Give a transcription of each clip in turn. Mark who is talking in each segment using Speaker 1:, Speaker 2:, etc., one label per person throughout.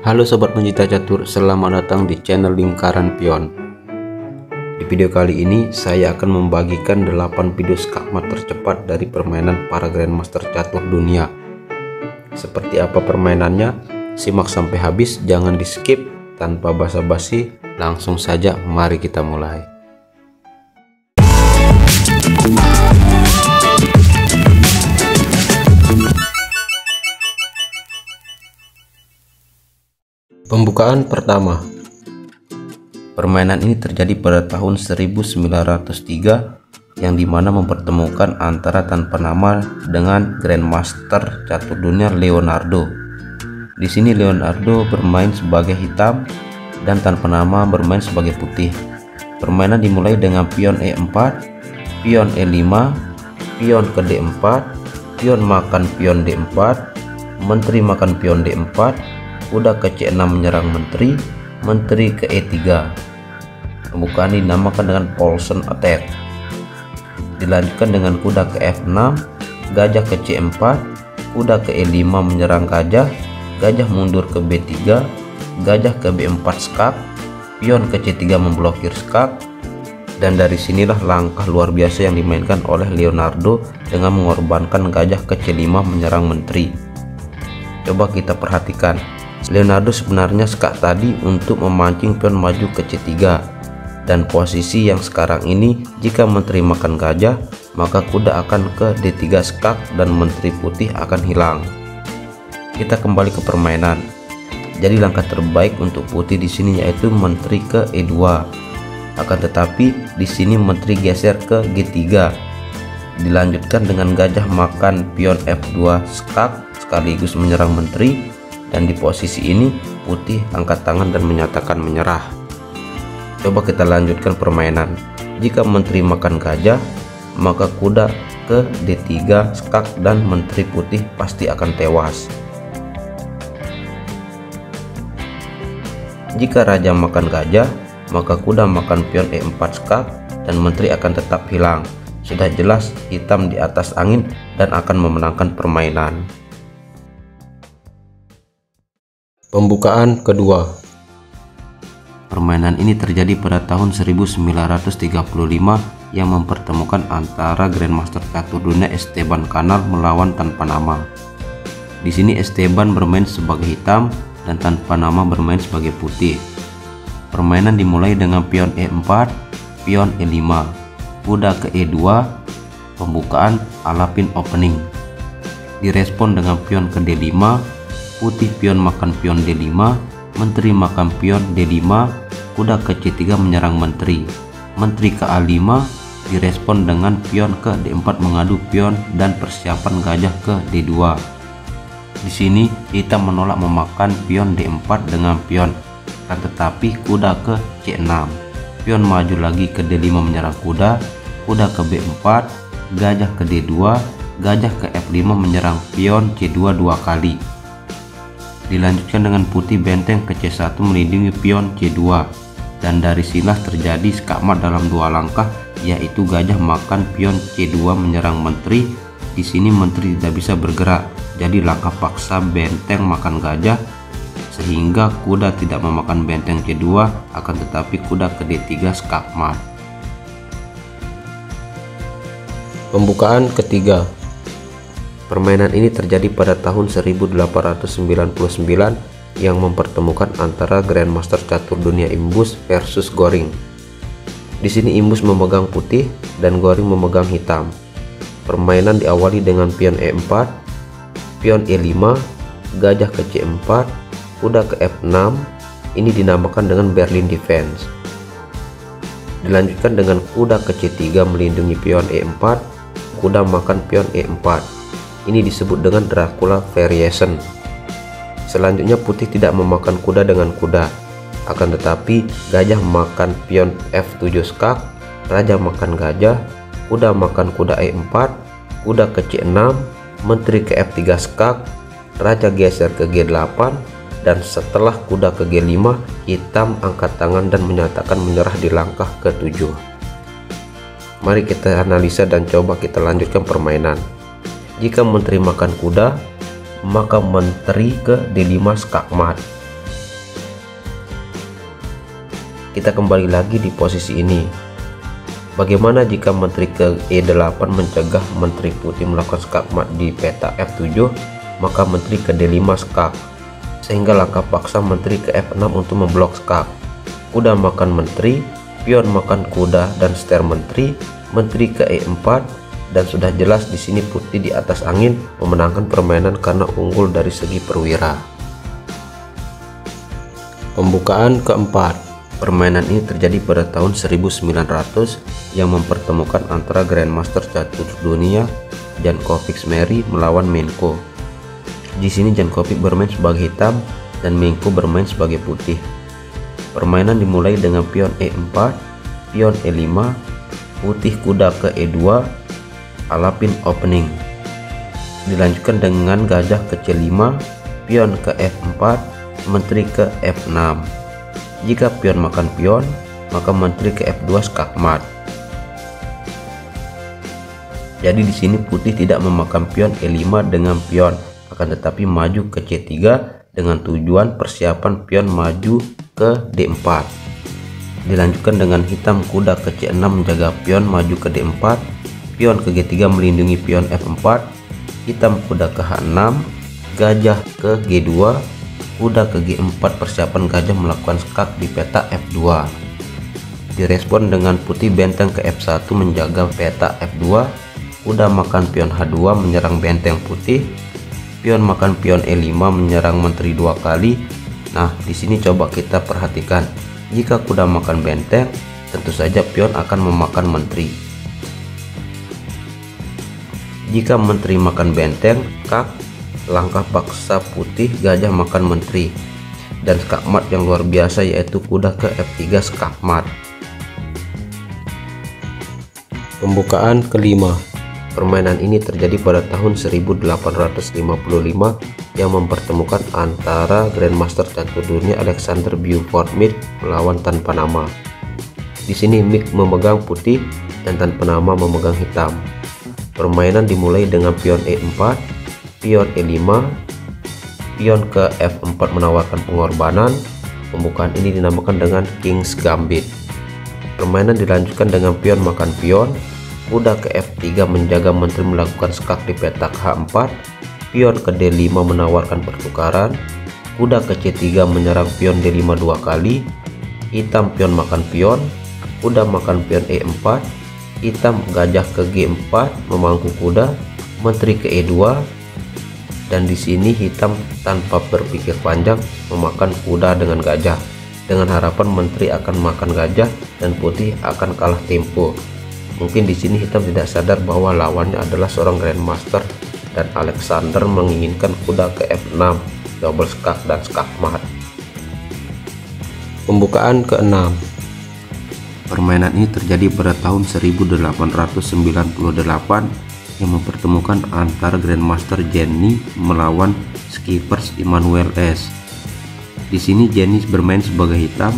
Speaker 1: Halo Sobat Pencipta Catur, selamat datang di channel Lingkaran Pion. Di video kali ini saya akan membagikan 8 video skakmat tercepat dari permainan para Grandmaster Catur dunia. Seperti apa permainannya? Simak sampai habis, jangan di skip. Tanpa basa-basi, langsung saja mari kita mulai. Pembukaan pertama. Permainan ini terjadi pada tahun 1903 yang dimana mempertemukan antara tanpa nama dengan Grandmaster Catur dunia Leonardo. Di sini Leonardo bermain sebagai hitam dan tanpa nama bermain sebagai putih. Permainan dimulai dengan pion E4, pion E5, pion ke D4, pion makan pion D4, menteri makan pion D4, kuda ke C6 menyerang menteri, menteri ke E3. Pembukaan dinamakan dengan Paulsen attack. Dilanjutkan dengan kuda ke F6, gajah ke C4, kuda ke E5 menyerang gajah, gajah mundur ke B3, gajah ke B4 skak, pion ke C3 memblokir skak. Dan dari sinilah langkah luar biasa yang dimainkan oleh Leonardo dengan mengorbankan gajah ke C5 menyerang menteri. Coba kita perhatikan. Leonardo sebenarnya skak tadi untuk memancing pion maju ke C3, dan posisi yang sekarang ini jika menteri makan gajah maka kuda akan ke D3 skak dan menteri putih akan hilang. Kita kembali ke permainan. Jadi langkah terbaik untuk putih di sini yaitu menteri ke E2. Akan tetapi di sini menteri geser ke G3. Dilanjutkan dengan gajah makan pion F2 skak sekaligus menyerang menteri. Dan di posisi ini putih angkat tangan dan menyatakan menyerah. Coba kita lanjutkan permainan. Jika menteri makan gajah maka kuda ke D3 skak dan menteri putih pasti akan tewas. Jika raja makan gajah maka kuda makan pion E4 skak dan menteri akan tetap hilang. Sudah jelas hitam di atas angin dan akan memenangkan permainan. Pembukaan kedua. Permainan ini terjadi pada tahun 1935 yang mempertemukan antara Grandmaster Catur dunia Esteban Canal melawan tanpa nama. Di sini Esteban bermain sebagai hitam dan tanpa nama bermain sebagai putih. Permainan dimulai dengan pion E4, pion E5, kuda ke E2, pembukaan ala pin opening. Direspon dengan pion ke D5, putih pion makan pion D5, menteri makan pion D5, kuda ke C3 menyerang menteri, menteri ke A5, direspon dengan pion ke D4 mengadu pion dan persiapan gajah ke D2. Di sini hitam menolak memakan pion D4 dengan pion, tetapi kuda ke C6, pion maju lagi ke D5 menyerang kuda, kuda ke B4, gajah ke D2, gajah ke F5 menyerang pion C2 dua kali. Dilanjutkan dengan putih benteng ke C1 melindungi pion C2, dan dari sinilah terjadi skakmat dalam dua langkah, yaitu gajah makan pion C2 menyerang menteri. Di sini menteri tidak bisa bergerak, jadi langkah paksa benteng makan gajah sehingga kuda tidak memakan benteng C2, akan tetapi kuda ke D3 skakmat. Pembukaan ketiga. Permainan ini terjadi pada tahun 1899 yang mempertemukan antara Grandmaster Catur dunia Imbus versus Goring. Di sini Imbus memegang putih dan Goring memegang hitam. Permainan diawali dengan pion E4, pion E5, gajah ke C4, kuda ke F6. Ini dinamakan dengan Berlin Defense. Dilanjutkan dengan kuda ke C3 melindungi pion E4, kuda makan pion E4. Ini disebut dengan Dracula Variation. Selanjutnya putih tidak memakan kuda dengan kuda, akan tetapi gajah makan pion F7 skak, raja makan gajah, kuda makan kuda E4, kuda ke C6, menteri ke F3 skak, raja geser ke G8, dan setelah kuda ke G5 hitam angkat tangan dan menyatakan menyerah di langkah ke-7. Mari kita analisa dan coba kita lanjutkan permainan. Jika menteri makan kuda, maka menteri ke D5 skakmat. Kita kembali lagi di posisi ini. Bagaimana jika menteri ke E8 mencegah menteri putih melakukan skakmat di peta F7, maka menteri ke D5 skak, sehingga langkah paksa menteri ke F6 untuk memblok skak. Kuda makan menteri, pion makan kuda dan seter menteri, menteri ke E4, dan sudah jelas di sini putih di atas angin memenangkan permainan karena unggul dari segi perwira. Pembukaan keempat. Permainan ini terjadi pada tahun 1900 yang mempertemukan antara Grandmaster catur dunia Jankovic Mary melawan Menko. Di sini Jankovic bermain sebagai hitam dan Menko bermain sebagai putih. Permainan dimulai dengan pion E4, pion E5, putih kuda ke E2, alapin opening. Dilanjutkan dengan gajah ke C5, pion ke F4, menteri ke F6. Jika pion makan pion, maka menteri ke F2 skakmat. Jadi di sini putih tidak memakan pion E5 dengan pion, akan tetapi maju ke C3 dengan tujuan persiapan pion maju ke D4. Dilanjutkan dengan hitam kuda ke C6 menjaga pion maju ke D4, pion ke G3 melindungi pion F4, hitam kuda ke H6, gajah ke G2, kuda ke G4 persiapan gajah melakukan skak di peta F2. Direspon dengan putih benteng ke F1 menjaga peta F2, kuda makan pion H2 menyerang benteng putih, pion makan pion E5 menyerang menteri 2 kali. Nah, di sini coba kita perhatikan. Jika kuda makan benteng, tentu saja pion akan memakan menteri. Jika menteri makan benteng, skak, langkah paksa putih gajah makan menteri, dan skakmat yang luar biasa yaitu kuda ke F3 skakmat. Pembukaan kelima. Permainan ini terjadi pada tahun 1855 yang mempertemukan antara Grandmaster catur dunia Alexander Buford Meek melawan tanpa nama. Di sini Meek memegang putih dan tanpa nama memegang hitam. Permainan dimulai dengan pion E4, pion E5, pion ke F4 menawarkan pengorbanan. Pembukaan ini dinamakan dengan King's Gambit. Permainan dilanjutkan dengan pion makan pion, kuda ke F3 menjaga menteri melakukan skak di petak H4, pion ke D5 menawarkan pertukaran, kuda ke C3 menyerang pion D5 2 kali, hitam pion makan pion, kuda makan pion E4, hitam gajah ke G4 memangku kuda, menteri ke E2, dan di sini hitam tanpa berpikir panjang memakan kuda dengan gajah, dengan harapan menteri akan makan gajah dan putih akan kalah tempo. Mungkin di sini hitam tidak sadar bahwa lawannya adalah seorang Grandmaster dan Alexander menginginkan kuda ke F6, double skak dan skakmat. Pembukaan ke-6. Permainan ini terjadi pada tahun 1898 yang mempertemukan antara Grandmaster Jenny melawan Skippers Emmanuel S. Di sini Jenny bermain sebagai hitam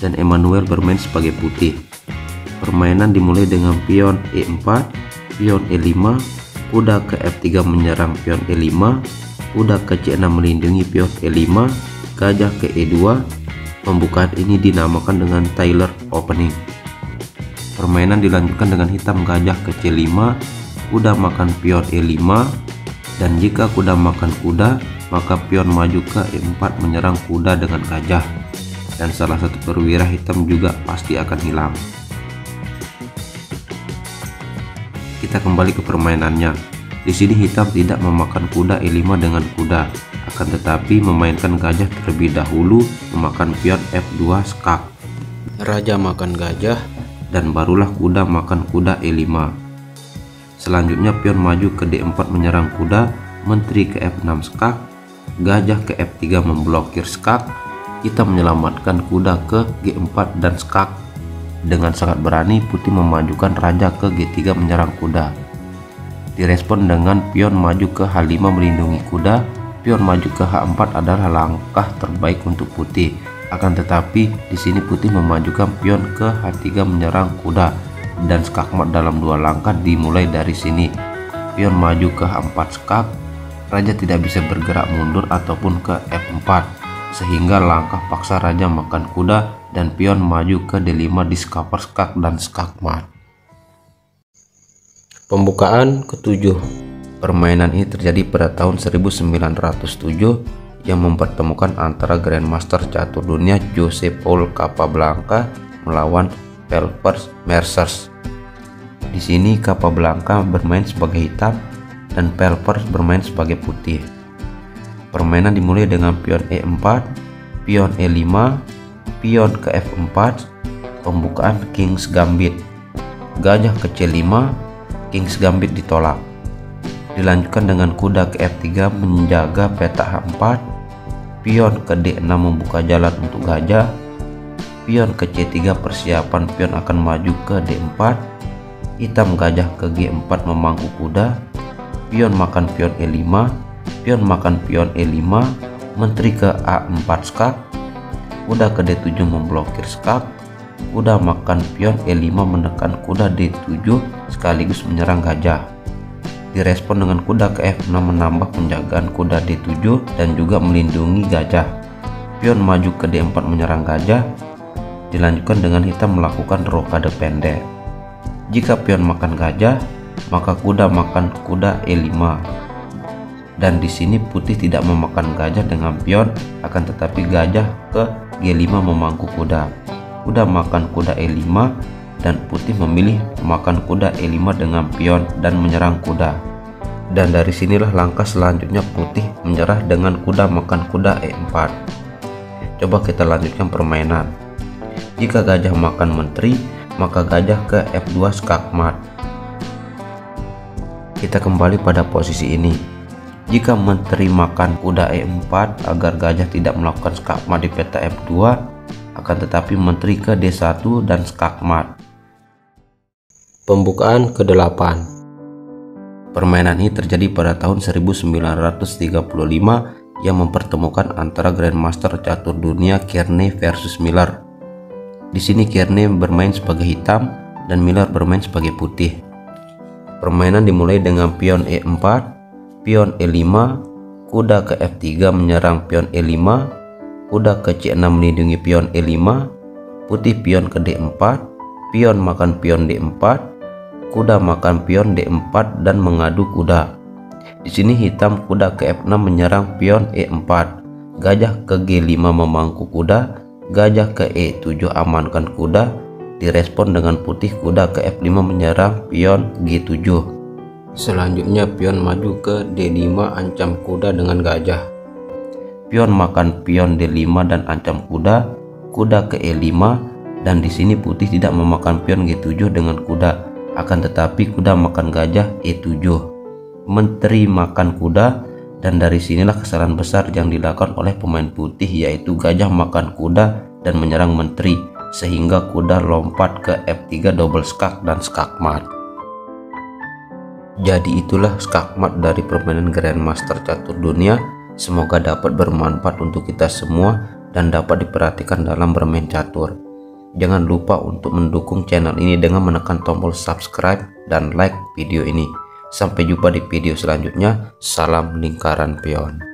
Speaker 1: dan Emmanuel bermain sebagai putih. Permainan dimulai dengan pion E4, pion E5, kuda ke F3 menyerang pion E5, kuda ke C6 melindungi pion E5, gajah ke E2. Pembukaan ini dinamakan dengan Taylor Opening. Permainan dilanjutkan dengan hitam gajah ke C5, kuda makan pion E5, dan jika kuda makan kuda, maka pion maju ke E4 menyerang kuda dengan gajah, dan salah satu perwira hitam juga pasti akan hilang. Kita kembali ke permainannya. Di sini hitam tidak memakan kuda E5 dengan kuda, akan tetapi memainkan gajah terlebih dahulu memakan pion F2 skak. Raja makan gajah, dan barulah kuda makan kuda E5. Selanjutnya pion maju ke D4 menyerang kuda, menteri ke F6 skak, gajah ke F3 memblokir skak, kita menyelamatkan kuda ke G4 dan skak. Dengan sangat berani putih memajukan raja ke G3 menyerang kuda. Direspon dengan pion maju ke H5 melindungi kuda, pion maju ke H4 adalah langkah terbaik untuk putih. Akan tetapi di sini putih memajukan pion ke H3 menyerang kuda, dan skakmat dalam 2 langkah dimulai dari sini. Pion maju ke H4 skak, raja tidak bisa bergerak mundur ataupun ke F4. sehingga langkah paksa raja makan kuda dan pion maju ke D5 discover skak dan skak mat. Pembukaan ketujuh. Permainan ini terjadi pada tahun 1907 yang mempertemukan antara Grandmaster catur dunia Jose Paul Capablanca melawan Phelps Mercer. Di sini Capablanca bermain sebagai hitam dan Phelps bermain sebagai putih. Permainan dimulai dengan pion E4, pion E5, pion ke F4, pembukaan King's Gambit, gajah ke C5, King's Gambit ditolak. Dilanjutkan dengan kuda ke F3 menjaga peta H4, pion ke D6 membuka jalan untuk gajah, pion ke C3 persiapan pion akan maju ke D4, hitam gajah ke G4 memangku kuda, pion makan pion E5, pion makan pion E5, menteri ke A4 skak, kuda ke D7 memblokir skak, kuda makan pion E5 menekan kuda D7 sekaligus menyerang gajah. Direspon dengan kuda ke F6 menambah penjagaan kuda D7 dan juga melindungi gajah. Pion maju ke D4 menyerang gajah. Dilanjutkan dengan hitam melakukan rokade pendek. Jika pion makan gajah, maka kuda makan kuda E5. Dan di sini putih tidak memakan gajah dengan pion, akan tetapi gajah ke G5 memangku kuda. Kuda makan kuda E5 dan putih memilih makan kuda E5 dengan pion dan menyerang kuda. Dan dari sinilah langkah selanjutnya putih menyerah dengan kuda makan kuda E4. Coba kita lanjutkan permainan. Jika gajah makan menteri, maka gajah ke F2 skak mat. Kita kembali pada posisi ini. Jika menteri makan kuda E4 agar gajah tidak melakukan skak mat di peta F2, akan tetapi menteri ke D1 dan skak mat. Pembukaan ke-8. Permainan ini terjadi pada tahun 1935 yang mempertemukan antara Grandmaster catur dunia Kearney versus Miller. Di sini Kearney bermain sebagai hitam dan Miller bermain sebagai putih. Permainan dimulai dengan pion E4, pion E5, kuda ke F3 menyerang pion E5, kuda ke C6 melindungi pion E5, putih pion ke D4, pion makan pion D4, kuda makan pion D4 dan mengadu kuda. Di sini hitam kuda ke F6 menyerang pion E4, gajah ke G5 memangku kuda, gajah ke E7 amankan kuda. Direspon dengan putih kuda ke F5 menyerang pion G7. Selanjutnya pion maju ke D5 ancam kuda dengan gajah. Pion makan pion D5 dan ancam kuda, kuda ke E5, dan di sini putih tidak memakan pion G7 dengan kuda, akan tetapi kuda makan gajah E7. Menteri makan kuda, dan dari sinilah kesalahan besar yang dilakukan oleh pemain putih, yaitu gajah makan kuda dan menyerang menteri, sehingga kuda lompat ke F3 double skak dan skak mat. Jadi itulah skak mat dari permainan Grandmaster catur dunia. Semoga dapat bermanfaat untuk kita semua dan dapat diperhatikan dalam bermain catur. Jangan lupa untuk mendukung channel ini dengan menekan tombol subscribe dan like video ini. Sampai jumpa di video selanjutnya. Salam lingkaran pion.